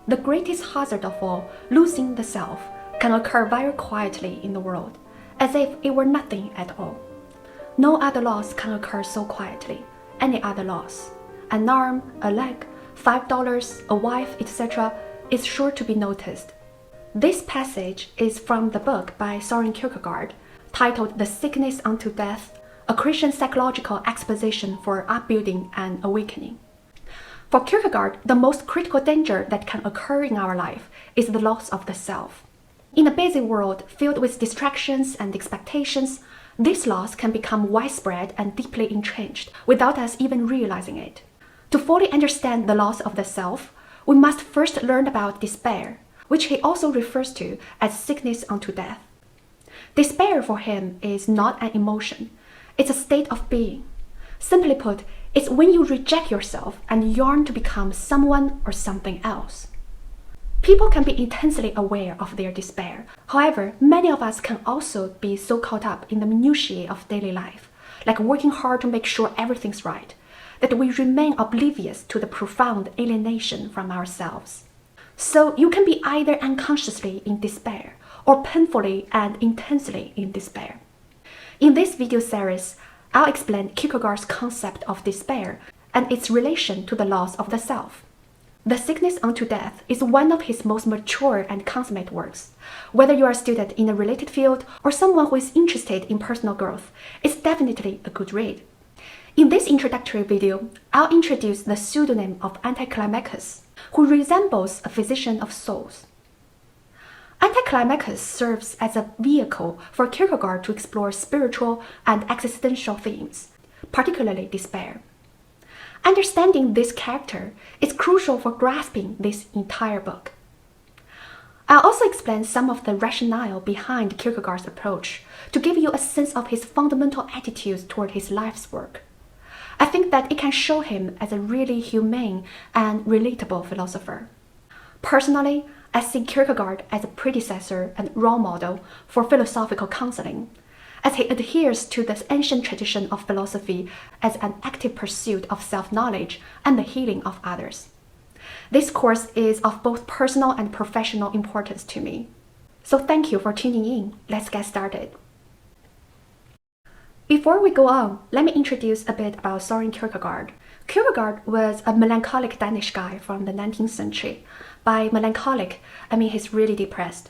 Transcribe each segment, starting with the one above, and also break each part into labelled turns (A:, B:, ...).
A: The greatest hazard of all, losing the self, can occur very quietly in the world, as if it were nothing at all. No other loss can occur so quietly. Any other loss, an arm, a leg, $5, a wife, etc., is sure to be noticed. This passage is from the book by Søren Kierkegaard, titled The Sickness Unto Death, a Christian psychological exposition for upbuilding and awakening. For Kierkegaard, the most critical danger that can occur in our life is the loss of the self. In a busy world filled with distractions and expectations, this loss can become widespread and deeply entrenched without us even realizing it. To fully understand the loss of the self, we must first learn about despair, which he also refers to as sickness unto death. Despair for him is not an emotion, it's a state of being. Simply put, it's when you reject yourself and yearn to become someone or something else. People can be intensely aware of their despair. However, many of us can also be so caught up in the minutiae of daily life, like working hard to make sure everything's right, that we remain oblivious to the profound alienation from ourselves. So you can be either unconsciously in despair or painfully and intensely in despair. In this video series, I'll explain Kierkegaard's concept of despair and its relation to the loss of the self. The Sickness Unto Death is one of his most mature and consummate works. Whether you are a student in a related field or someone who is interested in personal growth, it's definitely a good read. In this introductory video, I'll introduce the pseudonym of Anti-Climacus, who resembles a physician of souls. Anti-Climacus serves as a vehicle for Kierkegaard to explore spiritual and existential themes, particularly despair. Understanding this character is crucial for grasping this entire book. I'll also explain some of the rationale behind Kierkegaard's approach to give you a sense of his fundamental attitudes toward his life's work. I think that it can show him as a really humane and relatable philosopher. Personally, I see Kierkegaard as a predecessor and role model for philosophical counseling, as he adheres to the ancient tradition of philosophy as an active pursuit of self-knowledge and the healing of others. This course is of both personal and professional importance to me. So thank you for tuning in. Let's get started. Before we go on, let me introduce a bit about Søren Kierkegaard. Kierkegaard was a melancholic Danish guy from the 19th century. By melancholic, I mean he's really depressed.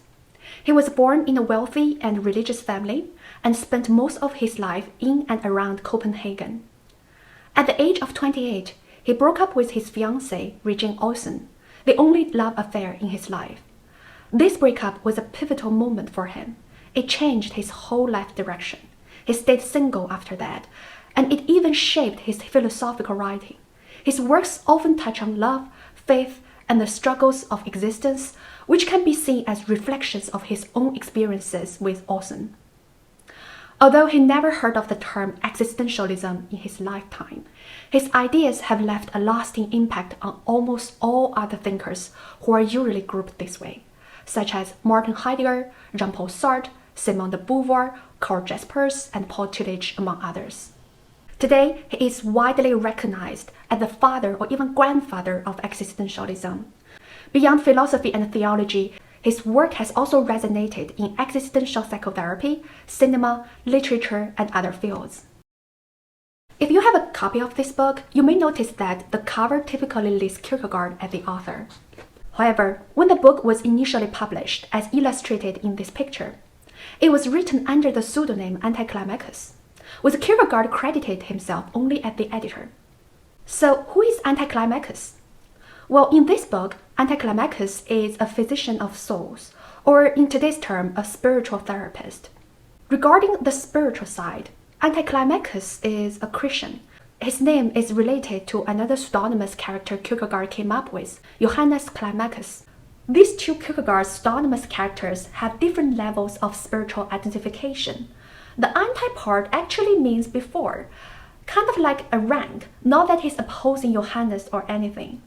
A: He was born in a wealthy and religious family and spent most of his life in and around Copenhagen. At the age of 28, he broke up with his fiancée, Regine Olsen, the only love affair in his life. This breakup was a pivotal moment for him. It changed his whole life direction. He stayed single after that, and it even shaped his philosophical writing. His works often touch on love, faith, and the struggles of existence, which can be seen as reflections of his own experiences with Olsen. Although he never heard of the term existentialism in his lifetime, his ideas have left a lasting impact on almost all other thinkers who are usually grouped this way, such as Martin Heidegger, Jean-Paul Sartre, Simone de Beauvoir, Karl Jaspers, and Paul Tillich, among others. Today, he is widely recognized as the father or even grandfather of existentialism. Beyond philosophy and theology, his work has also resonated in existential psychotherapy, cinema, literature, and other fields. If you have a copy of this book, you may notice that the cover typically lists Kierkegaard as the author. However, when the book was initially published as illustrated in this picture, it was written under the pseudonym Anti-Climacus, with Kierkegaard credited himself only as the editor. So who is Anti-Climacus? Well, in this book, Anti-Climacus is a physician of souls, or in today's term, a spiritual therapist. Regarding the spiritual side, Anti-Climacus is a Christian. His name is related to another pseudonymous character Kierkegaard came up with, Johannes Climacus. These two Kierkegaard's pseudonymous characters have different levels of spiritual identification. The anti part actually means before, kind of like a rank, not that he's opposing Johannes or anything.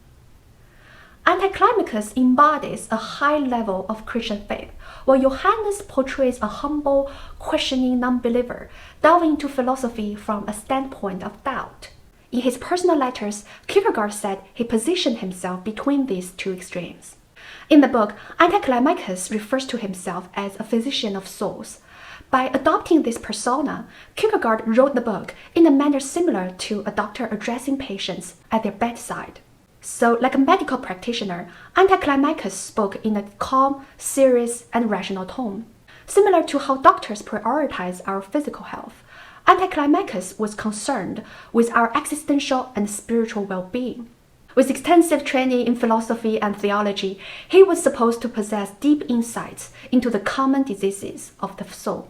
A: Anti-Climacus embodies a high level of Christian faith, while Johannes portrays a humble, questioning non-believer, delving into philosophy from a standpoint of doubt. In his personal letters, Kierkegaard said he positioned himself between these two extremes. In the book, Anti-Climacus refers to himself as a physician of souls. By adopting this persona, Kierkegaard wrote the book in a manner similar to a doctor addressing patients at their bedside. So, like a medical practitioner, Anti-Climacus spoke in a calm, serious, and rational tone. Similar to how doctors prioritize our physical health, Anti-Climacus was concerned with our existential and spiritual well-being. With extensive training in philosophy and theology, he was supposed to possess deep insights into the common diseases of the soul.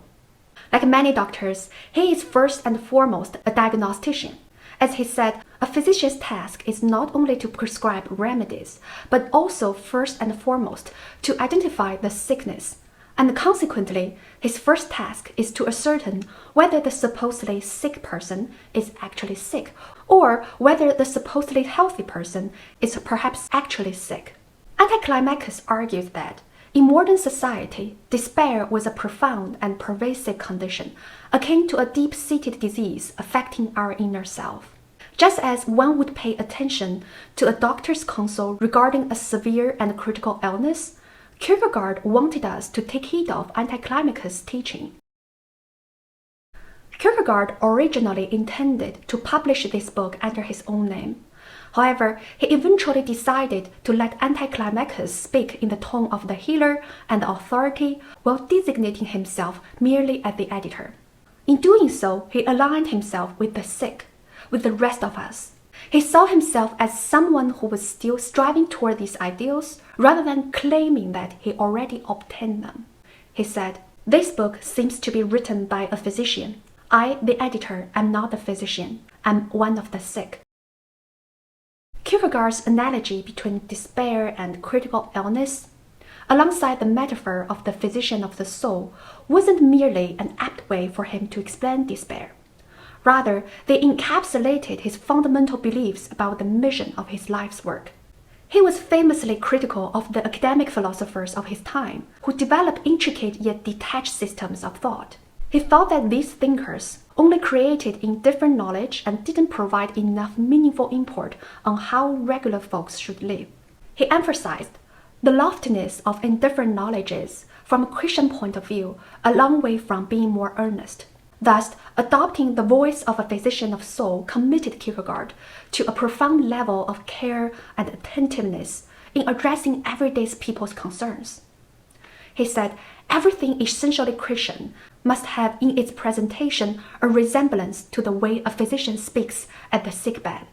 A: Like many doctors, he is first and foremost a diagnostician. As he said, a physician's task is not only to prescribe remedies, but also first and foremost to identify the sickness. And consequently, his first task is to ascertain whether the supposedly sick person is actually sick, or whether the supposedly healthy person is perhaps actually sick. Anti-Climacus argues that in modern society, despair was a profound and pervasive condition, akin to a deep-seated disease affecting our inner self. Just as one would pay attention to a doctor's counsel regarding a severe and critical illness, Kierkegaard wanted us to take heed of Anti-Climacus' teaching. Kierkegaard originally intended to publish this book under his own name. However, he eventually decided to let Anti-Climacus speak in the tone of the healer and the authority while designating himself merely as the editor. In doing so, he aligned himself with the sick, with the rest of us. He saw himself as someone who was still striving toward these ideals rather than claiming that he already obtained them. He said, "This book seems to be written by a physician. I, the editor, am not the physician. I'm one of the sick." Kierkegaard's analogy between despair and critical illness, alongside the metaphor of the physician of the soul, wasn't merely an apt way for him to explain despair. Rather, they encapsulated his fundamental beliefs about the mission of his life's work. He was famously critical of the academic philosophers of his time, who developed intricate yet detached systems of thought. He thought that these thinkers only created indifferent knowledge and didn't provide enough meaningful import on how regular folks should live. He emphasized the loftiness of indifferent knowledge is, from a Christian point of view, a long way from being more earnest. Thus, adopting the voice of a physician of soul committed Kierkegaard to a profound level of care and attentiveness in addressing everyday people's concerns. He said, everything essentially Christian must have in its presentation a resemblance to the way a physician speaks at the sickbed.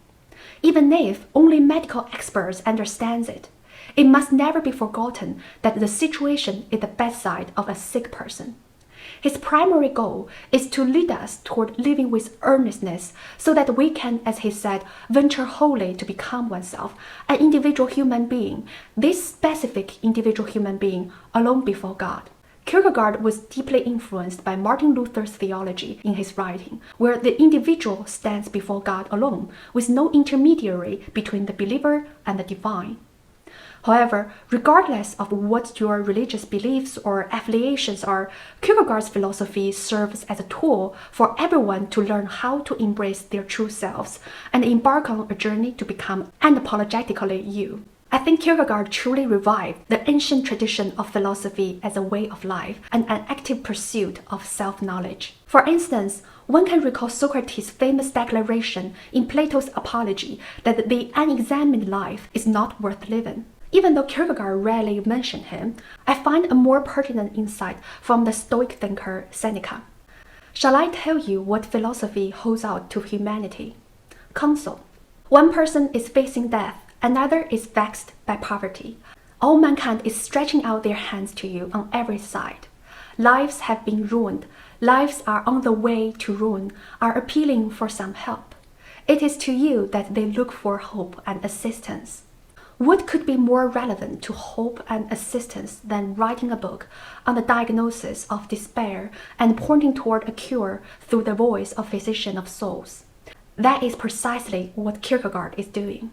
A: Even if only medical experts understand it, it must never be forgotten that the situation is the bedside of a sick person. His primary goal is to lead us toward living with earnestness so that we can, as he said, venture wholly to become oneself, an individual human being, this specific individual human being alone before God. Kierkegaard was deeply influenced by Martin Luther's theology in his writing, where the individual stands before God alone, with no intermediary between the believer and the divine. However, regardless of what your religious beliefs or affiliations are, Kierkegaard's philosophy serves as a tool for everyone to learn how to embrace their true selves and embark on a journey to become unapologetically you. I think Kierkegaard truly revived the ancient tradition of philosophy as a way of life and an active pursuit of self-knowledge. For instance, one can recall Socrates' famous declaration in Plato's Apology that the unexamined life is not worth living. Even though Kierkegaard rarely mentioned him, I find a more pertinent insight from the Stoic thinker Seneca. Shall I tell you what philosophy holds out to humanity? Counsel. One person is facing death, another is vexed by poverty. All mankind is stretching out their hands to you on every side. Lives have been ruined, lives are on the way to ruin, are appealing for some help. It is to you that they look for hope and assistance. What could be more relevant to hope and assistance than writing a book on the diagnosis of despair and pointing toward a cure through the voice of physician of souls? That is precisely what Kierkegaard is doing.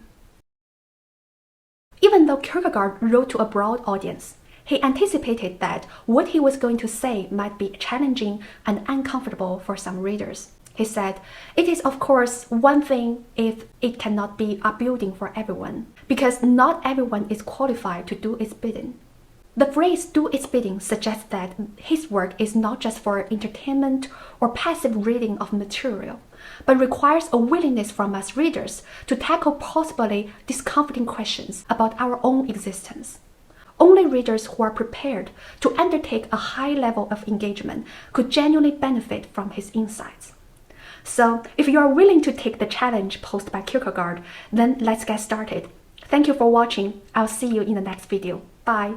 A: Even though Kierkegaard wrote to a broad audience, he anticipated that what he was going to say might be challenging and uncomfortable for some readers. He said, "It is of course one thing if it cannot be upbuilding for everyone, because not everyone is qualified to do its bidding. The phrase do its bidding suggests that his work is not just for entertainment or passive reading of material, but requires a willingness from us readers to tackle possibly discomforting questions about our own existence. Only readers who are prepared to undertake a high level of engagement could genuinely benefit from his insights. So, if you are willing to take the challenge posed by Kierkegaard, then let's get started. Thank you for watching. I'll see you in the next video. Bye.